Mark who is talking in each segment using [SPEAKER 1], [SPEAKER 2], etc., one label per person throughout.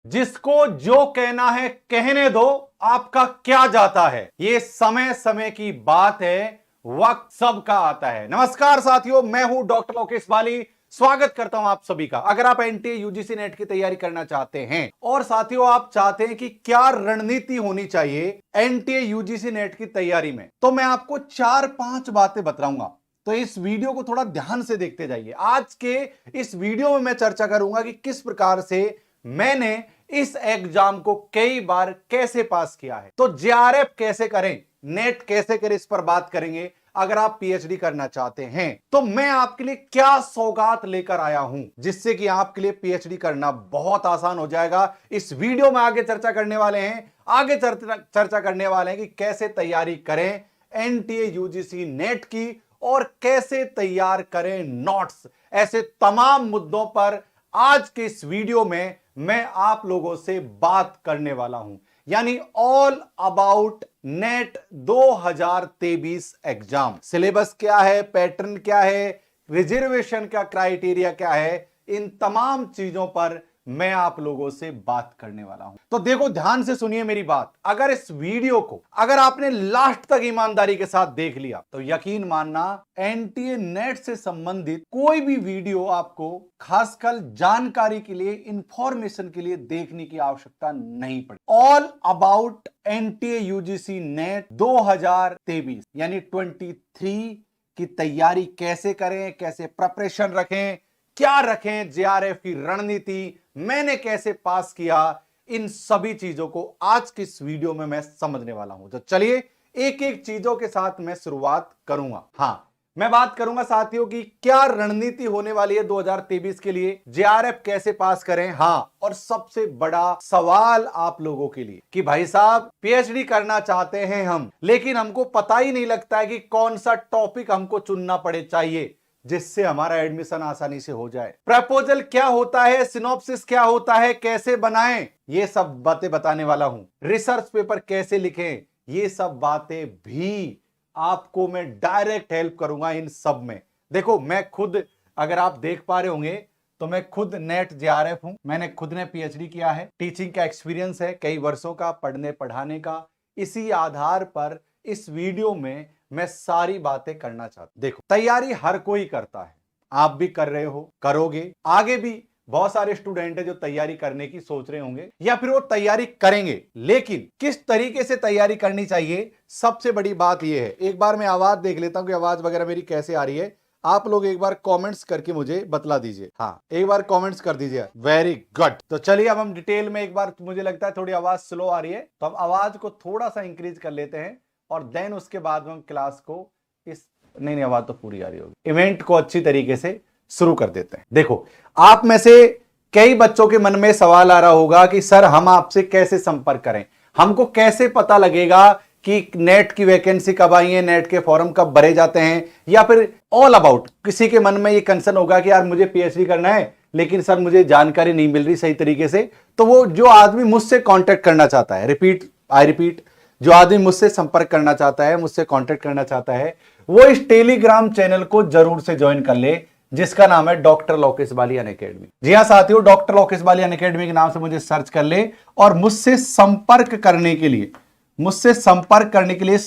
[SPEAKER 1] जिसको जो कहना है कहने दो, आपका क्या जाता है। ये समय समय की बात है, वक्त सबका आता है। नमस्कार साथियों, मैं हूं डॉक्टर लोकेश बाली। स्वागत करता हूं आप सभी का। अगर आप एनटीए यूजीसी नेट की तैयारी करना चाहते हैं और साथियों आप चाहते हैं कि क्या रणनीति होनी चाहिए एनटीए यूजीसी नेट की तैयारी में, तो मैं आपको 4-5 बातें बताऊंगा। तो इस वीडियो को थोड़ा ध्यान से देखते जाइए। आज के इस वीडियो में मैं चर्चा करूंगा कि किस प्रकार से मैंने इस एग्जाम को कई बार कैसे पास किया है। तो जेआरएफ कैसे करें, नेट कैसे करें, इस पर बात करेंगे। अगर आप पीएचडी करना चाहते हैं तो मैं आपके लिए क्या सौगात लेकर आया हूं जिससे कि आपके लिए पीएचडी करना बहुत आसान हो जाएगा। इस वीडियो में आगे चर्चा करने वाले हैं, चर्चा करने वाले हैं कि कैसे तैयारी करें एनटीए यूजीसी नेट की और कैसे तैयार करें नोट्स। ऐसे तमाम मुद्दों पर आज के इस वीडियो में मैं आप लोगों से बात करने वाला हूं, यानी all about net 2023 exam. Syllabus क्या है, पैटर्न क्या है, रिजर्वेशन का क्राइटेरिया क्या है, इन तमाम चीजों पर मैं आप लोगों से बात करने वाला हूं। तो देखो, ध्यान से सुनिए मेरी बात। अगर इस वीडियो को अगर आपने लास्ट तक ईमानदारी के साथ देख लिया तो यकीन मानना एनटीए नेट से संबंधित कोई भी वीडियो आपको खासकर जानकारी के लिए, इंफॉर्मेशन के लिए देखने की आवश्यकता नहीं पड़ी। All about NTA UGC net 2023 यानी 23 की तैयारी कैसे करें, कैसे प्रिपरेशन रखें, क्या रखें, जेआरएफ की रणनीति मैंने कैसे पास किया, इन सभी चीजों को आज की इस वीडियो में मैं समझने वाला हूं। तो चलिए एक एक चीजों के साथ मैं शुरुआत करूंगा। हां, मैं बात करूंगा साथियों की क्या रणनीति होने वाली है 2023 के लिए, जेआरएफ कैसे पास करें। हां, और सबसे बड़ा सवाल आप लोगों के लिए कि भाई साहब पीएचडी करना चाहते हैं हम, लेकिन हमको पता ही नहीं लगता है कि कौन सा टॉपिक हमको चुनना पड़े चाहिए जिससे हमारा एडमिशन आसानी से हो जाए। प्रपोजल क्या होता है, सिनॉप्सिस क्या होता है, कैसे बनाएं, ये सब बातें बताने वाला हूं। रिसर्च पेपर कैसे लिखें, ये सब बातें भी आपको मैं डायरेक्ट हेल्प करूंगा इन सब में। देखो, मैं खुद, अगर आप देख पा रहे होंगे तो मैं खुद नेट जेआरएफ हूं। मैंने खुद ने पीएचडी किया है, टीचिंग का एक्सपीरियंस है कई वर्षों का, पढ़ने पढ़ाने का। इसी आधार पर इस वीडियो में मैं सारी बातें करना चाहता हूं। देखो, तैयारी हर कोई करता है, आप भी कर रहे हो, करोगे, आगे भी बहुत सारे स्टूडेंट हैं जो तैयारी करने की सोच रहे होंगे या फिर वो तैयारी करेंगे। लेकिन किस तरीके से तैयारी करनी चाहिए, सबसे बड़ी बात यह है। एक बार मैं आवाज देख लेता हूं कि आवाज वगैरह मेरी कैसे आ रही है। आप लोग एक बार कमेंट्स करके मुझे बतला दीजिए। हाँ, एक बार कमेंट्स कर दीजिए। Very good. तो चलिए अब हम डिटेल में एक बार, मुझे लगता है थोड़ी आवाज स्लो आ रही है तो हम आवाज को थोड़ा सा इंक्रीज कर लेते हैं और देन उसके बाद हम क्लास को नहीं, आवाज तो पूरी आ रही होगी, इवेंट को अच्छी तरीके से शुरू कर देते हैं। देखो, आप में से कई बच्चों के मन में सवाल आ रहा होगा कि सर हम आपसे कैसे संपर्क करें, हमको कैसे पता लगेगा कि नेट की वैकेंसी कब आई है, नेट के फॉर्म कब भरे जाते हैं, या फिर ऑल अबाउट किसी के मन में ये कंसर्न होगा कि यार मुझे पीएचडी करना है लेकिन सर मुझे जानकारी नहीं मिल रही सही तरीके से। तो वो जो आदमी मुझसे कांटेक्ट करना चाहता है, आई रिपीट, जो आदमी मुझसे संपर्क करना चाहता है, मुझसे कांटेक्ट करना चाहता है, वो इस टेलीग्राम चैनल को जरूर से ज्वाइन कर ले जिसका नाम है डॉक्टर लोकेश बाली अनअकैडमी। जी हां साथियों, डॉक्टर लोकेश बाली अनअकैडमी के नाम से मुझे सर्च कर ले और मुझसे संपर्क करने के लिए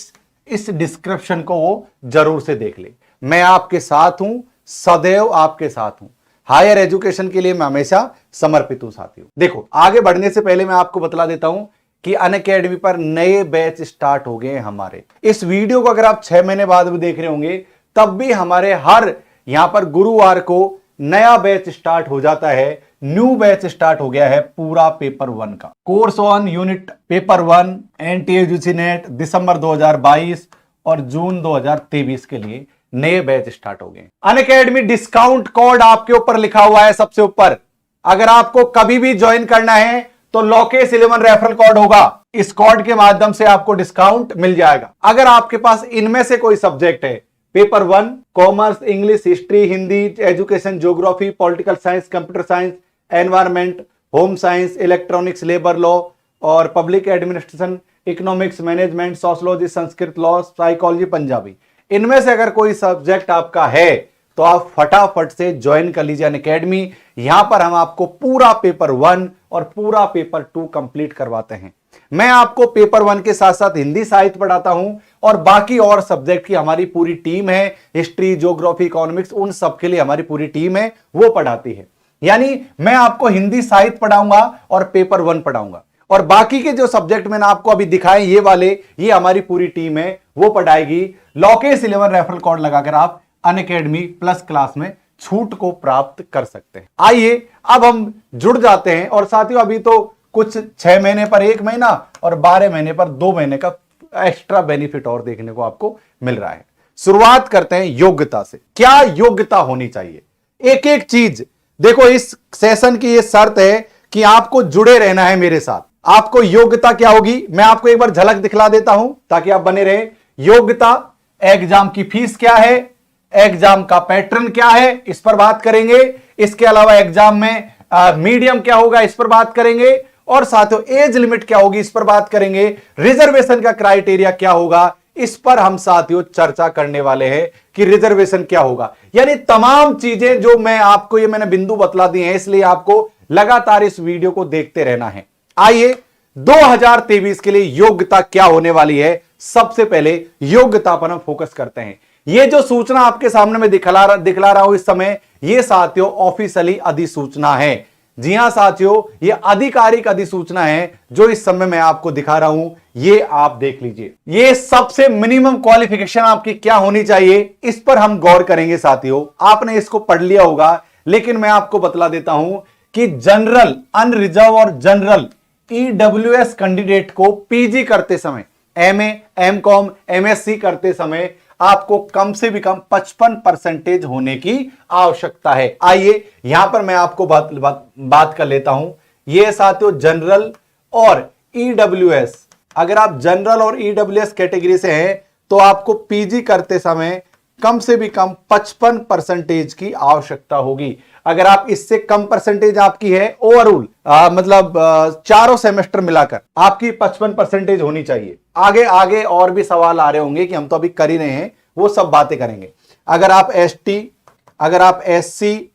[SPEAKER 1] इस डिस्क्रिप्शन को वो जरूर से देख ले। मैं आपके साथ हूं, सदैव आपके साथ हूं। हायर एजुकेशन के लिए मैं हमेशा समर्पित हूं साथियों। देखो, आगे बढ़ने से पहले मैं आपको बतला देता हूं कि अनअकैडमी पर नए बैच स्टार्ट हो गए हैं हमारे। इस वीडियो को अगर आप 6 महीने बाद भी देख रहे होंगे तब भी हमारे हर यहां पर गुरुवार को नया बैच स्टार्ट हो जाता है। न्यू बैच स्टार्ट हो गया है पूरा पेपर 1 का, course on unit paper 1 NTA UGC NET दिसंबर 2022 और जून 2023 के लिए नए बैच स्टार्ट हो गए। अनअकैडमी डिस्काउंट कोड आपके ऊपर लिखा हुआ है सबसे ऊपर। अगर आपको कभी भी ज्वाइन करना है तो लोकेश 11 रेफरल कोड होगा। इस कोड के माध्यम से आपको डिस्काउंट मिल जाएगा। अगर आपके पास इनमें से कोई सब्जेक्ट है, paper 1 commerce, English, history, Hindi, education, geography, political science, computer science, environment, home science, electronics, labour law और public administration, economics, management, sociology, Sanskrit, law, psychology, Punjabi, इनमें से अगर कोई सब्जेक्ट आपका है तो आप फटाफट से ज्वाइन कर लीजिए अनअकैडमी। यहां पर हम आपको पूरा पेपर 1 और पूरा पेपर 2 कंप्लीट करवाते हैं। मैं आपको पेपर 1 के साथ साथ हिंदी साहित्य पढ़ाता हूं और बाकी और सब्जेक्ट की हमारी पूरी टीम है, हिस्ट्री, ज्योग्राफी, इकोनॉमिक्स, उन सब के लिए हमारी पूरी टीम है, वो पढ़ाती है। यानी मैं आपको हिंदी साहित्य पढ़ाऊंगा और पेपर 1 पढ़ाऊंगा, और बाकी के जो सब्जेक्ट मैंने आपको अभी दिखाए ये वाले, ये हमारी पूरी टीम है, वो पढ़ाएगी। लॉकेश 11 रेफरल कोड लगाकर आप अनअकैडमी प्लस क्लास में छूट को प्राप्त कर सकते हैं। आइए अब हम जुड़ जाते हैं, और साथियों अभी तो कुछ 6 महीने पर 1 महीना और 12 महीने पर 2 महीने का एक्स्ट्रा बेनिफिट और देखने को आपको मिल रहा है। शुरुआत करते हैं योग्यता से। क्या योग्यता होनी चाहिए, एक एक चीज देखो। इस सेशन की यह शर्त है कि आपको जुड़े रहना है मेरे साथ। आपको योग्यता क्या होगी, मैं आपको एक बार झलक दिखला देता हूं ताकि आप बने रहे। योग्यता, एग्जाम की फीस क्या है, एग्जाम का पैटर्न क्या है, इस पर बात करेंगे। इसके अलावा एग्जाम में मीडियम क्या होगा, इस पर बात करेंगे। और साथियों एज लिमिट क्या होगी, इस पर बात करेंगे। रिजर्वेशन का क्राइटेरिया क्या होगा, इस पर हम साथियों चर्चा करने वाले हैं कि रिजर्वेशन क्या होगा। यानी तमाम चीजें जो मैं आपको, ये मैंने बिंदु बतला दिए हैं, इसलिए आपको लगातार इस वीडियो को देखते रहना है। आइए 2023 के लिए योग्यता क्या होने वाली है, सबसे पहले योग्यता पर हम फोकस करते हैं। ये जो सूचना आपके सामने में दिखला रहा हूं इस समय, ये साथियों ऑफिशियली अधिसूचना है। जी हां साथियों, ये आधिकारिक अधिसूचना है जो इस समय मैं आपको दिखा रहा हूं, ये आप देख लीजिए। ये सबसे मिनिमम क्वालिफिकेशन आपकी क्या होनी चाहिए, इस पर हम गौर करेंगे साथियों। आपने इसको पढ़ लिया होगा, लेकिन मैं आपको बतला देता हूं कि जनरल, अनरिजर्व और जनरल ईडब्ल्यूएस कैंडिडेट को पीजी करते समय, एमए, एमकॉम, एमएससी करते समय आपको कम से भी कम 55% होने की आवश्यकता है। आइए यहां पर मैं आपको बात कर लेता हूं। यह साथियों जनरल और ईडब्ल्यूएस, अगर आप जनरल और ईडब्ल्यूएस कैटेगरी से हैं तो आपको पीजी करते समय कम से भी कम 55% की आवश्यकता होगी। अगर आप इससे कम परसेंटेज आपकी है ओवरऑल, मतलब चारों सेमेस्टर मिलाकर आपकी 55% होनी चाहिए। आगे आगे और भी सवाल आ रहे होंगे कि हम तो अभी कर ही रहे हैं, वो सब बातें करेंगे। अगर आप एसटी, अगर आप एससी,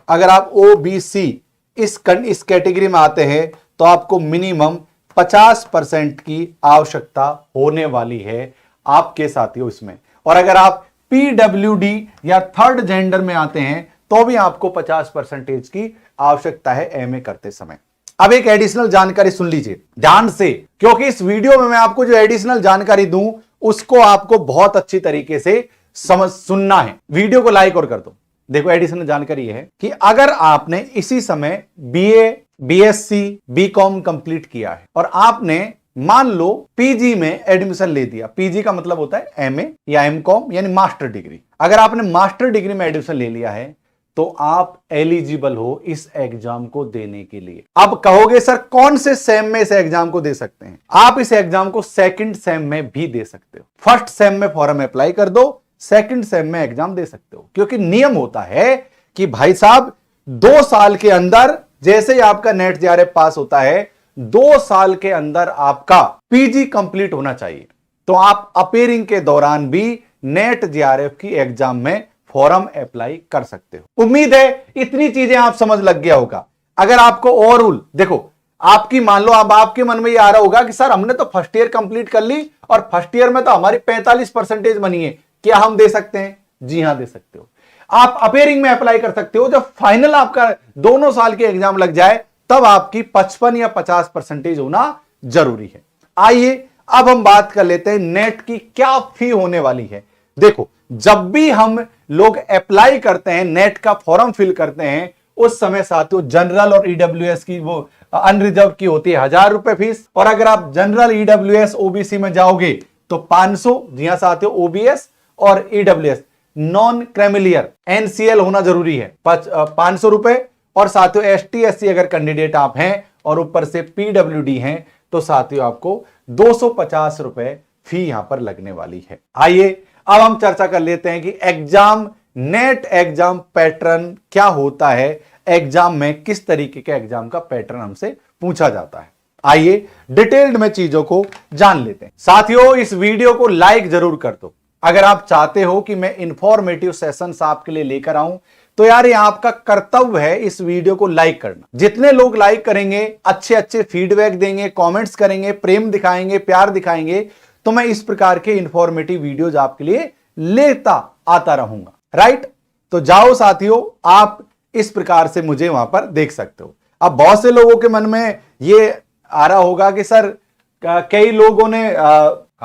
[SPEAKER 1] अगर आप ओबीसी इस कैटेगरी में आते हैं तो आपको मिनिमम 50% की आवश्यकता होने वाली है आपके साथियों इसमें। और अगर आप पीडब्ल्यूडी या थर्ड जेंडर में आते हैं तो भी आपको 50% की आवश्यकता है एमए करते समय। अब एक एडिशनल जानकारी सुन लीजिए ध्यान से, क्योंकि इस वीडियो में मैं आपको जो एडिशनल जानकारी दूं उसको आपको बहुत अच्छी तरीके से सुनना है। वीडियो को लाइक और कर दो। देखो एडिशनल जानकारी है कि अगर आपने इसी समय बीए, बीएससी, बीकॉम कंप्लीट किया है और आपने मान लो पीजी में एडमिशन ले दिया, पीजी का मतलब होता है एमए या एमकॉम यानी मास्टर डिग्री। अगर आपने मास्टर डिग्री में एडमिशन ले लिया है तो आप एलिजिबल हो इस एग्जाम को देने के लिए। अब कहोगे सर कौन से सेम में इस एग्जाम को दे सकते हैं? आप इस एग्जाम को सेकंड सेम में भी दे सकते हो। फर्स्ट सेम में फॉर्म अप्लाई कर दो, सेकंड सेम में एग्जाम दे सकते हो, क्योंकि नियम होता है कि भाई साहब 2 साल के अंदर जैसे ही आपका नेट जेआरएफ पास होता है 2 साल के अंदर आपका पीजी कंप्लीट होना चाहिए। तो आप अपेयरिंग के दौरान भी नेट जेआरएफ की एग्जाम में फॉर्म अप्लाई कर सकते हो। उम्मीद है इतनी चीजें आप समझ लग गया होगा। अगर आपको ओवरऑल देखो, आपकी मान लो अब आपके मन में ये आ रहा होगा कि सर हमने तो फर्स्ट ईयर कंप्लीट कर ली और फर्स्ट ईयर में तो हमारी 45% बनी है, क्या हम दे सकते हैं? जी हां दे सकते हो। आप अपेयरिंग में अप्लाई कर सकते हो। जब फाइनल आपका दोनों साल के एग्जाम लग जाए तब आपकी 55 या 50% होना जरूरी है। आइए अब हम बात कर लेते हैं नेट की क्या फी होने वाली है। देखो जब भी हम लोग अप्लाई करते हैं, नेट का फॉर्म फिल करते हैं, उस समय साथियों जनरल और ईडब्ल्यूएस की वो अनरिजर्व की होती है 1000 रुपए फीस। और अगर आप जनरल, ईडब्ल्यूएस, ओबीसी में जाओगे तो 500। जी हां साथियों, ओबीएस और ईडब्ल्यूएस नॉन क्रेमिलियर एनसीएल होना जरूरी है, 500 रुपए। और साथियों एसटी एससी अगर कैंडिडेट आप हैं और ऊपर से पीडब्ल्यूडी हैं तो साथियों आपको 250 रुपए फी यहां पर लगने वाली है। आइए अब हम चर्चा कर लेते हैं कि एग्जाम, नेट एग्जाम पैटर्न क्या होता है, एग्जाम में किस तरीके के एग्जाम का पैटर्न हमसे पूछा जाता है। आइए डिटेल्ड में चीजों को जान लेते हैं। साथियों इस वीडियो को लाइक जरूर कर दो। अगर आप चाहते हो कि मैं इंफॉर्मेटिव सेशंस आपके लिए लेकर आऊं, तो यार ये आपका कर्तव्य है इस वीडियो को लाइक करना। जितने लोग लाइक करेंगे, अच्छे अच्छे फीडबैक देंगे, कमेंट्स करेंगे, प्रेम दिखाएंगे, प्यार दिखाएंगे, तो मैं इस प्रकार के इंफॉर्मेटिव वीडियोज आपके लिए लेता आता रहूंगा। राइट, तो जाओ साथियों, आप इस प्रकार से मुझे वहां पर देख सकते हो। अब बहुत से लोगों के मन में ये आ रहा होगा कि सर कई लोगों ने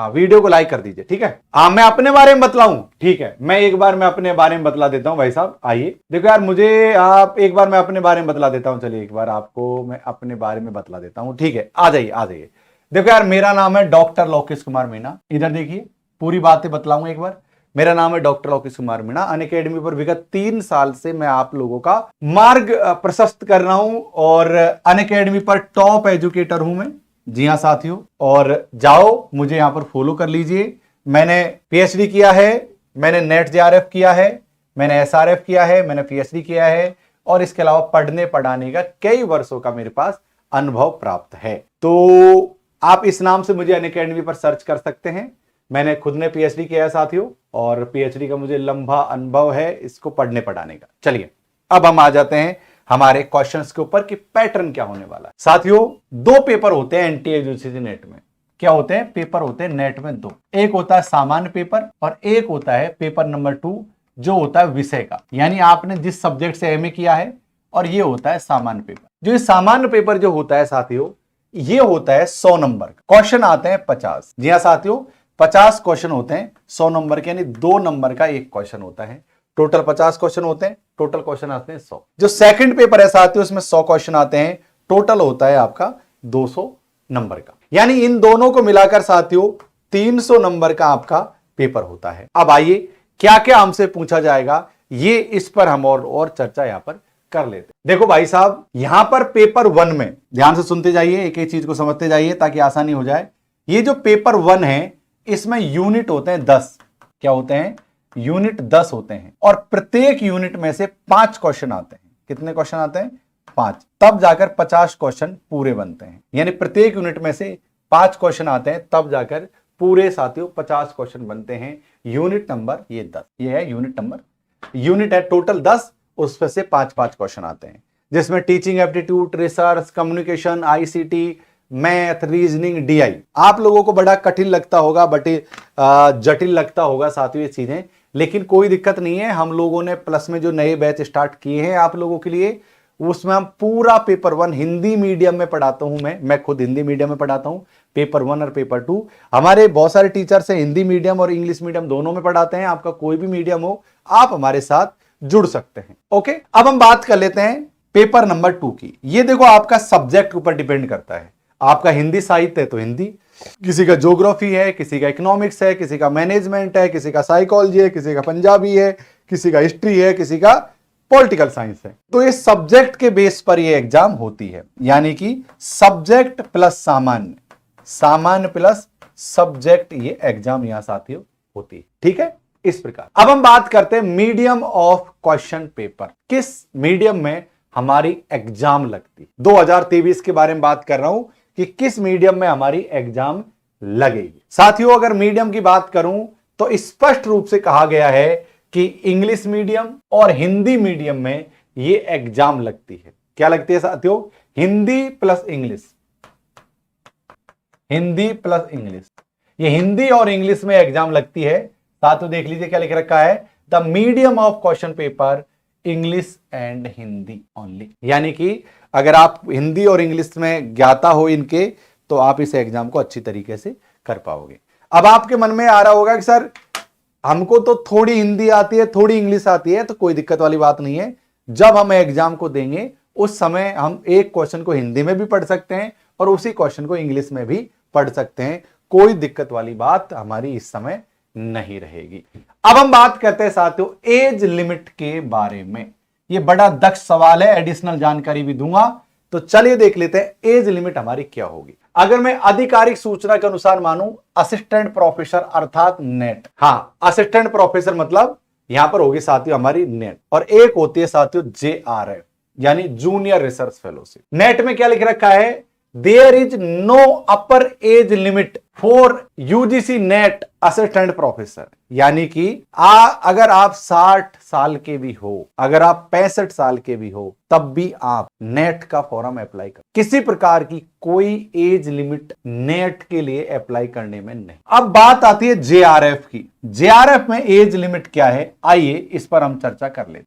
[SPEAKER 1] वीडियो को लाइक कर दीजिए, ठीक है। मैं अपने बारे में बतलाऊं, ठीक है, मैं अपने बारे में बतला देता हूं भाई साहब। आइए देखो यार, मुझे आप एक बार मैं अपने बारे में बतला देता हूं। चलिए एक बार आपको मैं अपने बारे में बतला देता हूं, ठीक है। आ जाइए आ जाइए। देखो यार, मेरा नाम है डॉक्टर लोकेश कुमार मीणा। इधर देखिए, पूरी बातें बतलाऊंगा एक बार। मेरा नाम है डॉक्टर लोकेश कुमार मीणा। अनअकैडमी पर विगत 3 साल से मैं आप लोगों का मार्ग प्रशस्त कर रहा हूं और अनअकैडमी पर टॉप एजुकेटर हूं मैं। जी हां साथियों, और जाओ मुझे यहां पर फॉलो कर लीजिए। मैंने पीएचडी किया है, मैंने नेट जेआरएफ किया है, मैंने एसआरएफ किया है, मैंने पीएचडी किया है, और इसके अलावा पढ़ने पढ़ाने का कई वर्षों का मेरे पास अनुभव प्राप्त है। तो आप इस नाम से मुझे अनअकैडमी पर सर्च कर सकते हैं। मैंने खुद ने पीएचडी किया है साथियों, और पीएचडी का मुझे लंबा अनुभव है इसको पढ़ने पढ़ाने का। चलिए अब हम आ जाते हैं हमारे क्वेश्चंस के ऊपर कि पैटर्न क्या होने वाला है। साथियों, 2 पेपर होते हैं एनटीए यूजीसी नेट में। क्या होते हैं? पेपर होते हैं नेट में 2। एक होता है सामान्य पेपर और एक होता है पेपर नंबर 2 जो होता है विषय का, यानी आपने जिस सब्जेक्ट से एमए किया है, और ये होता है सामान्य पेपर। जो ये सामान्य पेपर जो होता है साथियों, ये होता है 100 नंबर का। क्वेश्चन आते हैं 50। जी हाँ साथियों, 50 क्वेश्चन होते हैं 100 नंबर के, यानी 2 नंबर का एक क्वेश्चन होता है। टोटल 50 क्वेश्चन होते हैं, टोटल क्वेश्चन आते हैं 100। जो सेकंड पेपर है साथियों, उसमें 100 क्वेश्चन आते हैं, टोटल होता है आपका 200 नंबर का। यानी इन दोनों को मिलाकर साथियों 300 नंबर का आपका पेपर होता है। अब आइए क्या क्या हमसे पूछा जाएगा, ये इस पर हम और चर्चा यहां पर कर लेते। देखो भाई साहब, यहां पर पेपर 1 में ध्यान से सुनते जाइए, एक एक चीज को समझते जाइए ताकि आसानी हो जाए। ये जो पेपर 1 है, इसमें यूनिट होते हैं 10। क्या होते हैं? यूनिट 10 होते हैं, और प्रत्येक यूनिट में से 5 क्वेश्चन आते हैं। कितने क्वेश्चन आते हैं? 5। तब जाकर 50 क्वेश्चन पूरे बनते हैं। यानी प्रत्येक यूनिट में से 5 क्वेश्चन आते हैं, तब जाकर पूरे साथियों 50 क्वेश्चन बनते हैं। यूनिट नंबर ये 10, ये है यूनिट नंबर। यूनिट है टोटल 10, उसमें से 5-5 क्वेश्चन आते हैं, जिसमें teaching aptitude, research, communication, ICT, math, reasoning, DI. आप लोगों को बड़ा कठिन लगता होगा, बट जटिल लगता होगा साथियों ये चीजें, लेकिन कोई दिक्कत नहीं है। हम लोगों ने प्लस में जो नए बैच स्टार्ट किए हैं आप लोगों के लिए, उसमें हम पूरा पेपर 1 हिंदी मीडियम में पढ़ाता हूं। मैं खुद हिंदी मीडियम में पढ़ाता हूं, पेपर 1 और पेपर 2। हमारे बहुत सारे टीचर्स हैं हिंदी मीडियम और इंग्लिश मीडियम दोनों में पढ़ाते हैं। आपका कोई भी मीडियम हो, आप हमारे साथ जुड़ सकते हैं। ओके, अब हम बात कर लेते हैं पेपर नंबर 2 की। ये देखो आपका सब्जेक्ट ऊपर डिपेंड करता है। आपका हिंदी साहित्य है तो हिंदी, किसी का ज्योग्राफी है, किसी का इकोनॉमिक्स है, किसी का मैनेजमेंट है, किसी का साइकोलॉजी है, किसी का पंजाबी है, किसी का हिस्ट्री है, किसी का पॉलिटिकल साइंस है। तो ये सब्जेक्ट के बेस पर ये एग्जाम होती है, यानी कि सब्जेक्ट प्लस सामान्य, सामान्य प्लस सब्जेक्ट, ये एग्जाम यहां साथियों होती है। ठीक है, इस प्रकार। अब हम बात करते हैं मीडियम ऑफ क्वेश्चन पेपर। किस मीडियम में हमारी एग्जाम लगती? 2023 के बारे में बात कर रहा हूं कि किस मीडियम में हमारी एग्जाम लगेगी। साथियों, अगर मीडियम की बात करूं तो स्पष्ट रूप से कहा गया है कि इंग्लिश मीडियम और हिंदी मीडियम में ये एग्जाम लगती है। क्या लगती है साथियों? Hindi plus English, Hindi plus English, ये हिंदी और इंग्लिश में एग्जाम लगती है। साथियों देख लीजिए क्या लिख रखा है, the medium of question paper English and Hindi only. यानी कि अगर आप हिंदी और इंग्लिश में ज्ञाता हो इनके, तो आप इस एग्जाम को अच्छी तरीके से कर पाओगे। अब आपके मन में आ रहा होगा कि सर हमको तो थोड़ी हिंदी आती है, थोड़ी इंग्लिश आती है, तो कोई दिक्कत वाली बात नहीं है। जब हम एग्जाम को देंगे उस समय हम एक क्वेश्चन को हिंदी में भी पढ़ सकते हैं और उसी क्वेश्चन को इंग्लिश में भी पढ़ सकते हैं। कोई दिक्कत वाली बात हमारी इस समय नहीं रहेगी। अब हम बात करते हैं साथियों एज लिमिट के बारे में। ये बड़ा दक्ष सवाल है, एडिशनल जानकारी भी दूंगा। तो चलिए देख लेते हैं एज लिमिट हमारी क्या होगी। अगर मैं आधिकारिक सूचना के अनुसार मानूं, असिस्टेंट प्रोफेसर अर्थात नेट, हाँ असिस्टेंट प्रोफेसर मतलब यहां पर होगी साथियों हमारी नेट, और एक होती है साथियों जेआरएफ यानी जूनियर रिसर्च फेलोशिप। नेट में क्या लिख रखा है? There is no upper age limit for UGC NET assistant professor. यानी कि अगर आप 60 साल के भी हो, अगर आप 65 साल के भी हो, तब भी आप नेट का फॉर्म अप्लाई कर। किसी प्रकार की कोई एज लिमिट नेट के लिए अप्लाई करने में नहीं। अब बात आती है जेआरएफ की। जेआरएफ में एज लिमिट क्या है, आइए इस पर हम चर्चा कर लेते।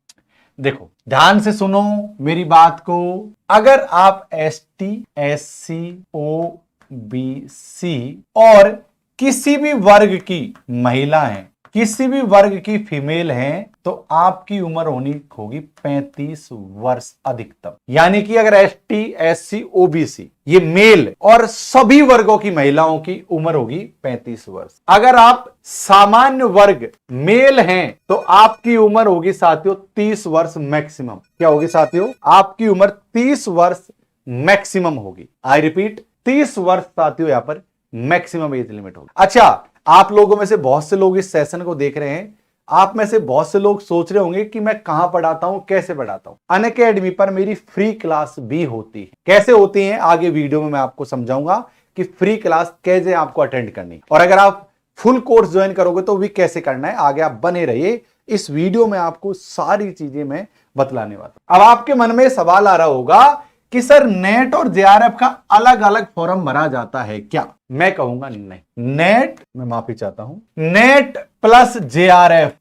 [SPEAKER 1] देखो ध्यान से सुनो मेरी बात को। अगर आप एसटी, एससी, ओबीसी और किसी भी वर्ग की महिला हैं, किसी भी वर्ग की फीमेल हैं, तो आपकी उम्र होगी 35 वर्ष अधिकतम। यानी कि अगर एसटी, एससी, ओबीसी ये मेल और सभी वर्गों की महिलाओं की उम्र होगी 35 वर्ष। अगर आप सामान्य वर्ग मेल हैं तो आपकी उम्र होगी साथियों 30 वर्ष मैक्सिमम। क्या होगी साथियों? आपकी उम्र 30 वर्ष मैक्सिमम होगी। आई रिपीट, 30 वर्ष साथियों यहां पर मैक्सिमम एज लिमिट होगी। अच्छा, आप लोगों में से बहुत से लोग इस सेशन को देख रहे हैं। आप में से बहुत से लोग सोच रहे होंगे कि मैं कहां पढ़ाता हूं, कैसे पढ़ाता हूं। अनअकैडमी पर मेरी फ्री क्लास भी होती है। कैसे होती है आगे वीडियो में मैं आपको समझाऊंगा कि फ्री क्लास कैसे आपको अटेंड करनी, और अगर आप फुल कोर्स ज्वाइन करोगे तो भी कैसे करना है। आगे आप बने रहिए, इस वीडियो में आपको सारी चीजें मैं बतलाने वाला हूं। अब आपके मन में सवाल आ रहा होगा कि सर नेट और जेआरएफ का अलग अलग फॉर्म भरा जाता है क्या? मैं कहूंगा नहीं। नेट, मैं माफी चाहता हूं, नेट प्लस जेआरएफ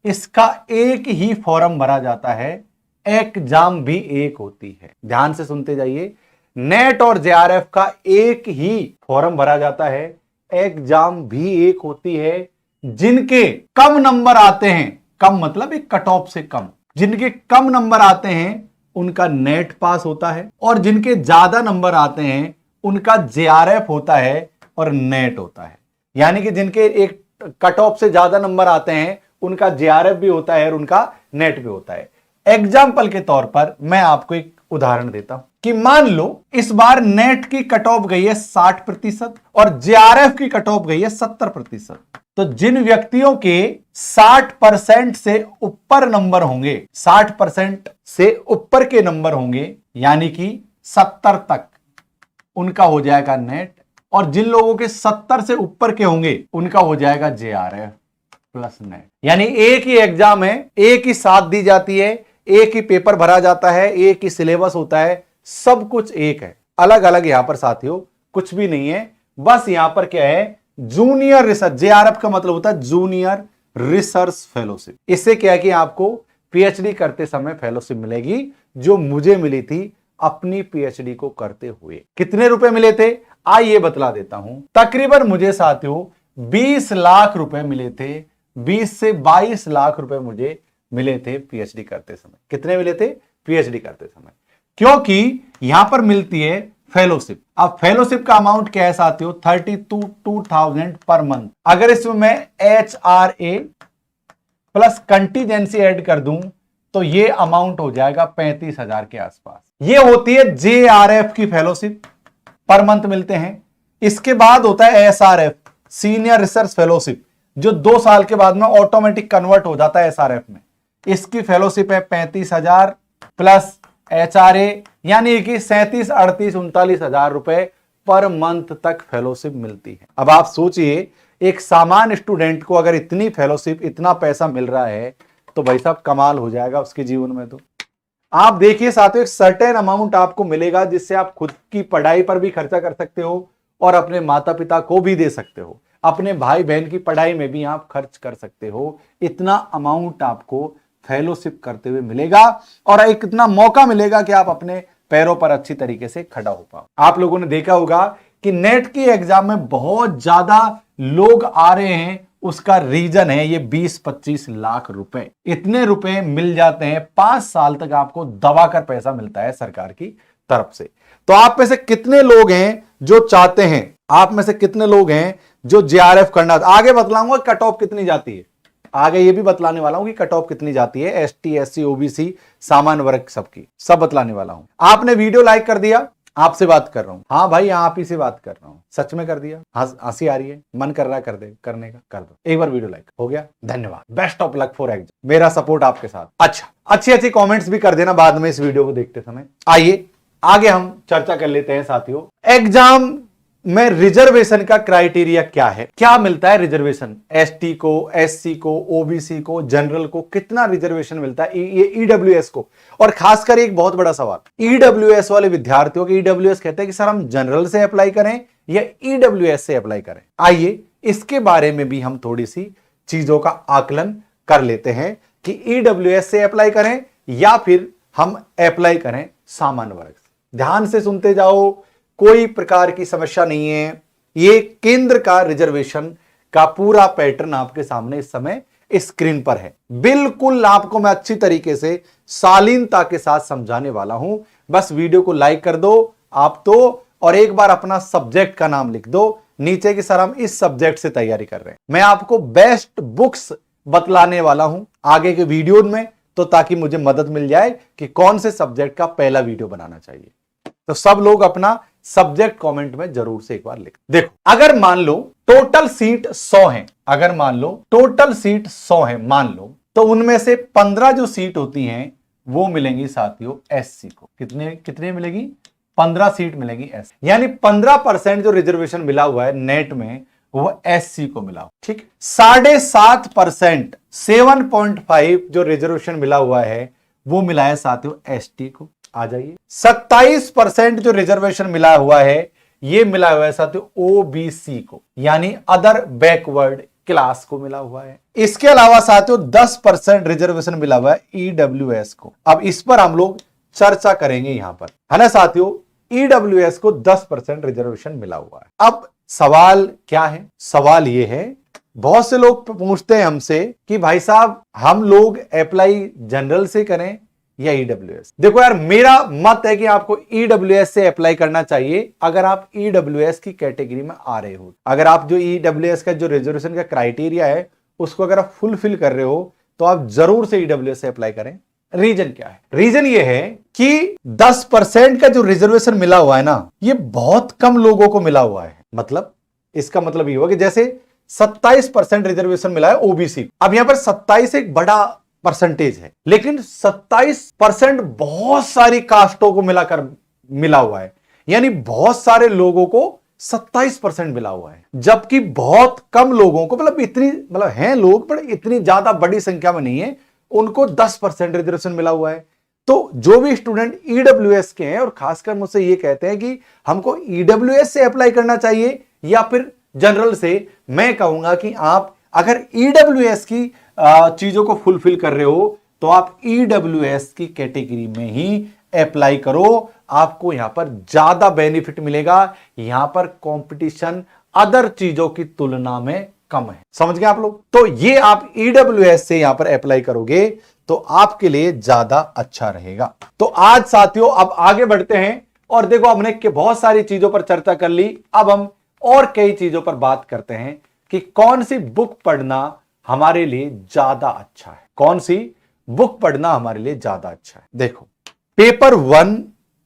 [SPEAKER 1] इसका एक ही फॉर्म भरा जाता है, एग्जाम भी एक होती है। ध्यान से सुनते जाइए, नेट और जेआरएफ का एक ही फॉर्म भरा जाता है, एग्जाम भी एक होती है। जिनके कम नंबर आते हैं, कम मतलब एक कट ऑफ से कम, जिनके कम नंबर आते हैं उनका नेट पास होता है, और जिनके ज्यादा नंबर आते हैं उनका जेआरएफ होता है और नेट होता है। यानी कि जिनके एक कट ऑफ से ज्यादा नंबर आते हैं उनका जेआरएफ भी होता है और उनका नेट भी होता है। एग्जाम्पल के तौर पर मैं आपको एक उदाहरण देता हूं कि मान लो इस बार नेट की कट ऑफ गई है 60% और जेआरएफ की कट ऑफ गई है 70%। तो जिन व्यक्तियों के 60% से ऊपर नंबर होंगे, 60% से ऊपर के नंबर होंगे, यानी कि 70 तक, उनका हो जाएगा नेट, और जिन लोगों के 70 से ऊपर के होंगे उनका हो जाएगा जेआरएफ प्लस नेट। यानी एक ही एग्जाम है, एक ही साथ दी जाती है, एक ही पेपर भरा जाता है, एक ही सिलेबस होता है, सब कुछ एक है। अलग अलग यहां पर साथियों कुछ भी नहीं है। बस यहां पर क्या है, जूनियर रिसर्च, जेआरएफ का मतलब होता है जूनियर रिसर्च फेलोशिप। इससे क्या है कि आपको पीएचडी करते समय फेलोशिप मिलेगी, जो मुझे मिली थी अपनी पीएचडी को करते हुए। कितने रुपए मिले थे आइए बतला देता हूं। तकरीबन मुझे साथियों 20 लाख रुपए मिले थे, 20 से 22 लाख रुपए मुझे मिले थे पीएचडी करते समय। कितने मिले थे? पीएचडी करते समय, क्योंकि यहां पर मिलती है फेलोशिप। अब फेलोशिप का अमाउंट क्या है साथियों? 32,000 पर मंथ। अगर इसमें मैं HRA प्लस कंटीजेंसी ऐड कर दूं तो ये अमाउंट हो जाएगा 35,000 के आसपास। ये होती है जेआरएफ की फेलोशिप, पर मंथ मिलते हैं। इसके बाद होता है एसआरएफ, सीनियर रिसर्च फेलोशिप, जो 2 साल के बाद में ऑटोमेटिक कन्वर्ट हो जाता है एसआरएफ में। इसकी फेलोशिप है 35,000 प्लस एचआरए, यानी कि 37, 38, 39,000 रुपए पर मंथ तक फेलोशिप मिलती है। अब आप सोचिए, एक सामान्य स्टूडेंट को अगर इतनी फेलोशिप, इतना पैसा मिल रहा है तो भाई साहब कमाल हो जाएगा उसके जीवन में। तो आप देखिए साथियों, एक सर्टेन अमाउंट आपको मिलेगा जिससे आप खुद की पढ़ाई पर भी खर्चा कर सकते हो और अपने माता पिता को भी दे सकते हो, अपने भाई बहन की पढ़ाई में भी आप खर्च कर सकते हो। इतना अमाउंट आपको फेलोशिप करते हुए मिलेगा और एक इतना मौका मिलेगा कि आप अपने पैरों पर अच्छी तरीके से खड़ा हो पाओ। आप लोगों ने देखा होगा कि नेट की एग्जाम में बहुत ज्यादा लोग आ रहे हैं, उसका रीजन है ये 20-25 लाख रुपए। इतने रुपए मिल जाते हैं, 5 साल तक आपको दबा कर पैसा मिलता है सरकार की तरफ से। तो आप में से कितने लोग हैं जो चाहते हैं, आप में से कितने लोग हैं जो जेआरएफ करना? आगे बतलाऊंगा कट ऑफ कितनी जाती है, आगे ये भी बतलाने वाला हूं कि कट ऑफ कितनी जाती है, एसटी, एससी, ओबीसी, सामान्य वर्ग सबकी, सब बतलाने वाला हूं। आपने वीडियो लाइक कर दिया, आपसे बात कर रहा हूं। हाँ भाई, आप ही से बात कर रहा हूं, सच में कर दिया? हंसी आ रही है, मन कर रहा है कर दे, करने का कर दो, एक बार वीडियो लाइक हो गया, धन्यवाद। Best of luck for exam, मेरा सपोर्ट आपके साथ। अच्छा, अच्छी अच्छी कमेंट्स भी कर देना बाद में इस वीडियो को देखते समय। आइए आगे हम चर्चा कर लेते हैं साथियों, एग्जाम में रिजर्वेशन का क्राइटेरिया क्या है, क्या मिलता है रिजर्वेशन, एसटी को, एससी को, ओबीसी को, जनरल को कितना रिजर्वेशन मिलता है, ये ईडब्ल्यूएस को। और खासकर एक बहुत बड़ा सवाल, ईडब्ल्यूएस वाले विद्यार्थियों के, ईडब्ल्यूएस कहते हैं कि सर हम जनरल से अप्लाई करें या ईडब्ल्यूएस से अप्लाई करें। आइए इसके बारे में भी हम थोड़ी सी चीजों का आकलन कर लेते हैं कि ईडब्ल्यूएस से अप्लाई करें या फिर हम अप्लाई करें सामान्य वर्ग से। ध्यान से सुनते जाओ, कोई प्रकार की समस्या नहीं है। ये केंद्र का रिजर्वेशन का पूरा पैटर्न आपके सामने इस समय स्क्रीन पर है। बिल्कुल आपको मैं अच्छी तरीके से शालीनता के साथ समझाने वाला हूं। बस वीडियो को लाइक कर दो आप तो, और एक बार अपना सब्जेक्ट का नाम लिख दो नीचे कि सर हम इस सब्जेक्ट से तैयारी कर रहे हैं। मैं आपको बेस्ट बुक्स बतलाने वाला हूं आगे के वीडियो में, तो ताकि मुझे मदद मिल जाए कि कौन से सब्जेक्ट का पहला वीडियो बनाना चाहिए। तो सब लोग अपना सब्जेक्ट कमेंट में जरूर से एक बार लिख। देखो, अगर मान लो टोटल सीट 100 है, अगर मान लो टोटल सीट 100 है मान लो, तो उनमें से 15 जो सीट होती हैं वो मिलेंगी साथियों एससी को। कितने कितने मिलेगी? 15 सीट मिलेगी एससी, यानी 15% जो रिजर्वेशन मिला हुआ है नेट में वो एससी को मिला। ठीक, 7.5% 7.5 जो रिजर्वेशन मिला हुआ है वो मिला है साथियों एसटी को। आ जाइए, 27% जो रिजर्वेशन मिला हुआ है ये मिला हुआ है साथियों ओबीसी को, यानी अदर बैकवर्ड क्लास को मिला हुआ है। इसके अलावा साथियों 10% रिजर्वेशन मिला हुआ है ईडब्ल्यूएस को। अब इस पर हम लोग चर्चा करेंगे यहां पर, है ना साथियों। ईडब्ल्यूएस को 10% रिजर्वेशन मिला हुआ है। अब सवाल क्या है? सवाल ये है, बहुत से लोग पूछते हैं हमसे कि भाई साहब हम लोग अप्लाई जनरल से करें या ईडब्ल्यूएस। देखो यार, मेरा मत है कि आपको ईडब्ल्यूएस से अप्लाई करना चाहिए अगर आप ईडब्ल्यूएस की कैटेगरी में आ रहे हो। अगर आप जो ईडब्ल्यूएस का जो रिजर्वेशन का क्राइटेरिया है उसको अगर आप फुलफिल कर रहे हो तो आप जरूर से ईडब्ल्यूएस से अप्लाई करें। रीजन क्या है? रीजन ये है कि 10% का जो रिजर्वेशन मिला हुआ है ना, ये बहुत कम लोगों को मिला हुआ है। मतलब इसका मतलब ये हुआ कि जैसे 27% रिजर्वेशन मिला है ओबीसी। अब यहां पर 27 एक बड़ा परसेंटेज है, लेकिन 27% बहुत सारी कास्टों को मिलाकर मिला हुआ है, यानी बहुत सारे लोगों को 27% मिला हुआ है, जबकि बहुत कम लोगों को, मतलब हैं लोग पर इतनी ज्यादा बड़ी संख्या में नहीं है, उनको 10% रिजर्वेशन मिला हुआ है। तो जो भी स्टूडेंट ईडब्ल्यूएस के हैं और खासकर मुझसे ये कहते हैं कि हमको ईडब्ल्यूएस से अप्लाई करना चाहिए या फिर जनरल से, मैं कहूंगा कि आप अगर ईडब्ल्यूएस की चीजों को फुलफिल कर रहे हो तो आप ईडब्ल्यूएस की कैटेगरी में ही अप्लाई करो। आपको यहां पर ज्यादा बेनिफिट मिलेगा। यहां पर कंपटीशन अदर चीजों की तुलना में कम है। समझ गए आप लोग? तो ये आप ईडब्ल्यूएस से यहां पर अप्लाई करोगे तो आपके लिए ज्यादा अच्छा रहेगा। तो आज साथियों अब आगे बढ़ते हैं और देखो हमने बहुत सारी चीजों पर चर्चा कर ली। अब हम और कई चीजों पर बात करते हैं कि कौन सी बुक पढ़ना हमारे लिए ज्यादा अच्छा है, कौन सी बुक पढ़ना हमारे लिए ज्यादा अच्छा है। देखो, पेपर 1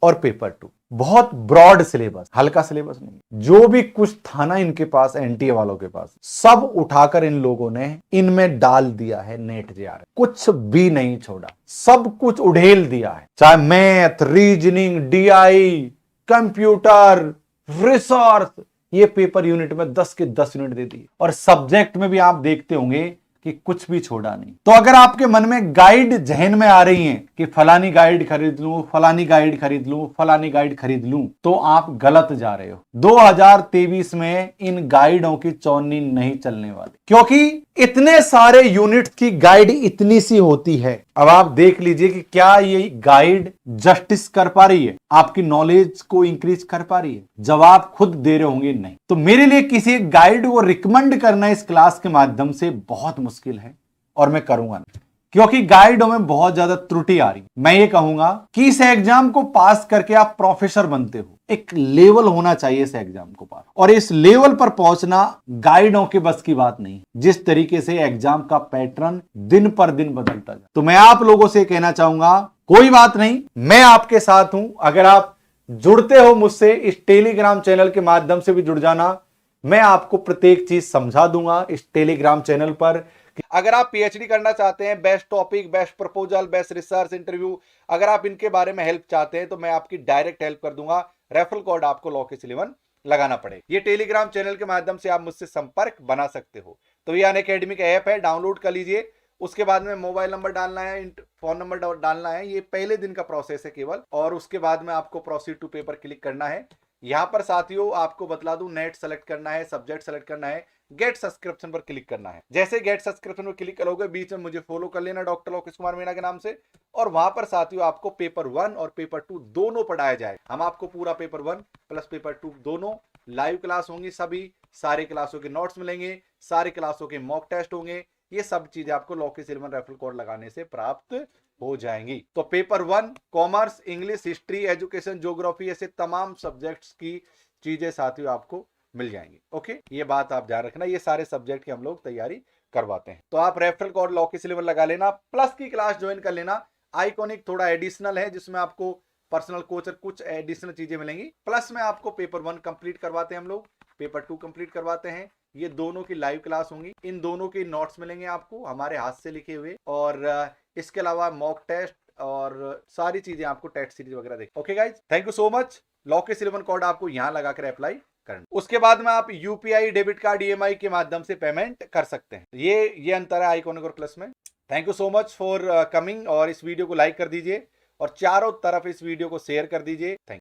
[SPEAKER 1] और पेपर 2 बहुत ब्रॉड सिलेबस, हल्का सिलेबस नहीं। जो भी कुछ था ना इनके पास, एनटीए वालों के पास, सब उठाकर इन लोगों ने इनमें डाल दिया है। नेट जेआरएफ कुछ भी नहीं छोड़ा, सब कुछ उड़ेल दिया है। चाहे math, reasoning, DI, computer, research, ये पेपर यूनिट में 10 के 10 यूनिट दे दिए। और सब्जेक्ट में भी आप देखते होंगे कि कुछ भी छोड़ा नहीं। तो अगर आपके मन में गाइड जहन में आ रही है कि फलानी गाइड खरीद लूं, फलानी गाइड खरीद लूं, फलानी गाइड खरीद लूं, तो आप गलत जा रहे हो। 2023 में इन गाइडों की चौनी नहीं चलने वाली, क्योंकि इतने सारे यूनिट की गाइड इतनी सी होती है। अब आप देख लीजिए कि क्या ये गाइड जस्टिस कर पा रही है, आपकी नॉलेज को इंक्रीज कर पा रही है। जवाब खुद दे रहे होंगे नहीं। तो मेरे लिए किसी गाइड को रिकमेंड करना इस क्लास के माध्यम से बहुत मुश्किल है और मैं करूंगा नहीं, क्योंकि गाइडों में बहुत ज्यादा त्रुटि आ रही। मैं ये कहूंगा कि इस एग्जाम को पास करके आप प्रोफेसर बनते हो, एक लेवल होना चाहिए इस एग्जाम को पास, और इस लेवल पर पहुंचना गाइडों के बस की बात नहीं। जिस तरीके से एग्जाम का पैटर्न दिन पर दिन बदलता जाए, तो मैं आप लोगों से कहना चाहूंगा कोई बात नहीं, मैं आपके साथ हूं। अगर आप जुड़ते हो मुझसे, इस टेलीग्राम चैनल के माध्यम से भी जुड़ जाना। मैं आपको प्रत्येक चीज समझा दूंगा इस टेलीग्राम चैनल पर। अगर आप पीएचडी करना चाहते हैं, best topic, best proposal, best research interview, अगर आप इनके बारे में हेल्प चाहते हैं तो मैं आपकी डायरेक्ट हेल्प कर दूंगा। रेफरल कोड आपको लॉकेस 11 लगाना पड़ेगा। ये टेलीग्राम चैनल के माध्यम से आप मुझसे संपर्क बना सकते हो। तो ये अनअकैडमी का ऐप है, डाउनलोड कर लीजिए। उसके बाद में मोबाइल नंबर डालना है, फोन नंबर डालना है, ये पहले दिन का प्रोसेस है केवल। और उसके बाद में आपको प्रोसीड टू पेपर क्लिक करना है। यहां पर साथियों आपको बतला दूं, नेट सेलेक्ट करना है, सब्जेक्ट सेलेक्ट करना है, गेट सब्सक्रिप्शन पर क्लिक करना है। जैसे गेट सब्सक्रिप्शन पर क्लिक करोगे, बीच में मुझे फॉलो कर लेना डॉक्टर लोकेश कुमार मीणा के नाम से, और वहां पर साथियों आपको पेपर 1 और पेपर 2 दोनों पढ़ाया जाए। हम आपको पूरा पेपर 1 प्लस पेपर 2 दोनों लाइव क्लास होंगी, सभी सारे क्लासों के नोट्स मिलेंगे, सारे क्लासों के मॉक टेस्ट होंगे। ये सब चीजें आपको लॉकेस 11 रेफरल कोड लगाने से प्राप्त हो जाएंगी। तो paper 1 commerce, English, history, education, geography, ऐसे तमाम सब्जेक्ट्स की चीजें साथियों आपको मिल जाएंगी। ओके, ये बात आप ध्यान रखना, ये सारे सब्जेक्ट की हम लोग तैयारी करवाते हैं। तो आप रेफरल कोड लॉकेस 11 लगा लेना, प्लस की क्लास ज्वाइन कर लेना। आइकॉनिक थोड़ा एडिशनल है, जिसमें आपको पर्सनल कोच और कुछ एडिशनल चीजें मिलेंगी। प्लस में आपको पेपर 1 कंप्लीट करवाते हैं हम लोग, पेपर 2 कंप्लीट करवाते हैं। ये दोनों की लाइव क्लास होंगी, इन दोनों के नोट्स मिलेंगे आपको हमारे हाथ से लिखे हुए, और इसके अलावा मॉक टेस्ट और सारी चीजें आपको टेस्ट सीरीज वगैरह देख। Okay guys, thank you so much. लॉकेस 11 कोड आपको यहां लगाकर अप्लाई करना। उसके बाद में आप यूपीआई, डेबिट कार्ड, ईएमआई के माध्यम से पेमेंट कर सकते हैं। ये अंतर है आइकॉनिक और प्लस में। Thank you so much for coming, और इस वीडियो को लाइक कर दीजिए और चारों तरफ इस वीडियो को शेयर कर दीजिए। Thank you.